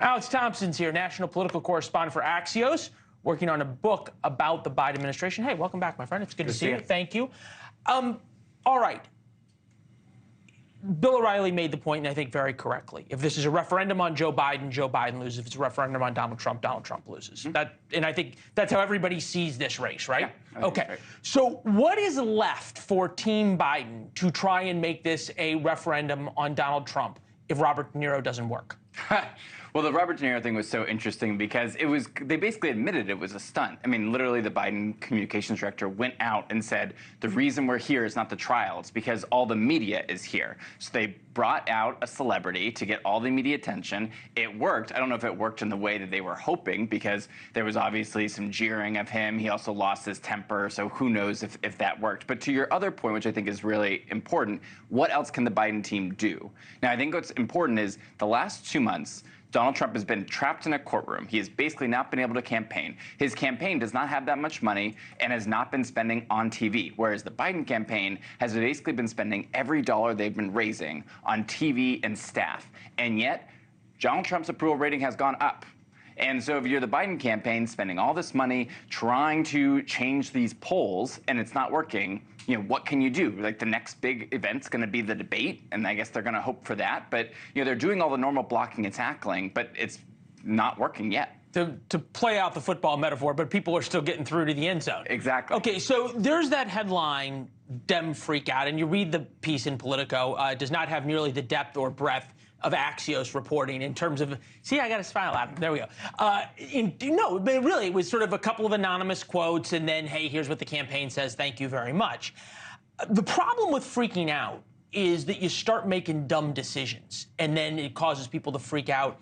Alex Thompson's here, national political correspondent for Axios, working on a book about the Biden administration. Hey, welcome back, my friend. It's good to see you. Thank you. All right. Bill O'Reilly made the point, and I think very correctly. If this is a referendum on Joe Biden loses. If it's a referendum on Donald Trump loses. Mm-hmm. And I think that's how everybody sees this race, right? Yeah, okay. right. So what is left for Team Biden to try and make this a referendum on Donald Trump if Robert De Niro doesn't work? Well, the Robert De Niro thing was so interesting because they basically admitted it was a stunt. I mean, literally the Biden communications director went out and said, the reason we're here is not the trial, it's because all the media is here. So they brought out a celebrity to get all the media attention. It worked. I don't know if it worked in the way that they were hoping because there was obviously some jeering of him. He also lost his temper, so who knows if that worked. But to your other point, which I think is really important, what else can the Biden team do? Now, I think what's important is the last 2 months, Donald Trump has been trapped in a courtroom. He has basically not been able to campaign. His campaign does not have that much money and has not been spending on TV, whereas the Biden campaign has basically been spending every dollar they've been raising on TV and staff. And yet, Donald Trump's approval rating has gone up. And so if you're the Biden campaign spending all this money trying to change these polls and it's not working, what can you do? Like the next big event's going to be the debate, and I guess they're going to hope for that. But they're doing all the normal blocking and tackling, but it's not working yet. To play out the football metaphor, but people are still getting through to the end zone. Exactly. Okay, so there's that headline, Dem Freak Out, and you read the piece in Politico. It does not have nearly the depth or breadth of Axios reporting in terms of, see, I got a smile out. There we go. No, but really, it was sort of a couple of anonymous quotes, and then, hey, here's what the campaign says. Thank you very much. The problem with freaking out is that you start making dumb decisions, and then it causes people to freak out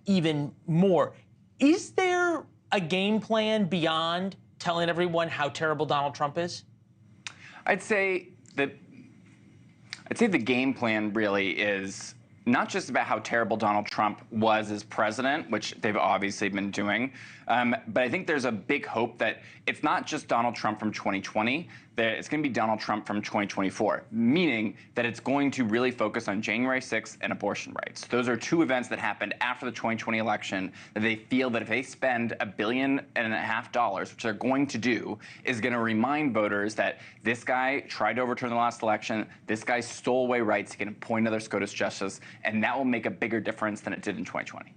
even more. Is there a game plan beyond telling everyone how terrible Donald Trump is? I'd say the game plan really is not just about how terrible Donald Trump was as president, which they've obviously been doing, but I think there's a big hope that it's not just Donald Trump from 2020, that it's going to be Donald Trump from 2024, meaning that it's going to really focus on January 6th and abortion rights. Those are two events that happened after the 2020 election that they feel that if they spend $1.5 billion, which they're going to do, is going to remind voters that this guy tried to overturn the last election, this guy stole away rights, he can appoint another SCOTUS justice, and that will make a bigger difference than it did in 2020.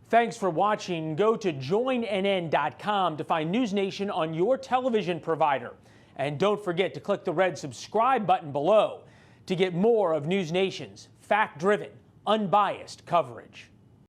Thanks for watching. Go to joinnn.com to find NewsNation on your television provider. And don't forget to click the red subscribe button below to get more of NewsNation's fact-driven, unbiased coverage.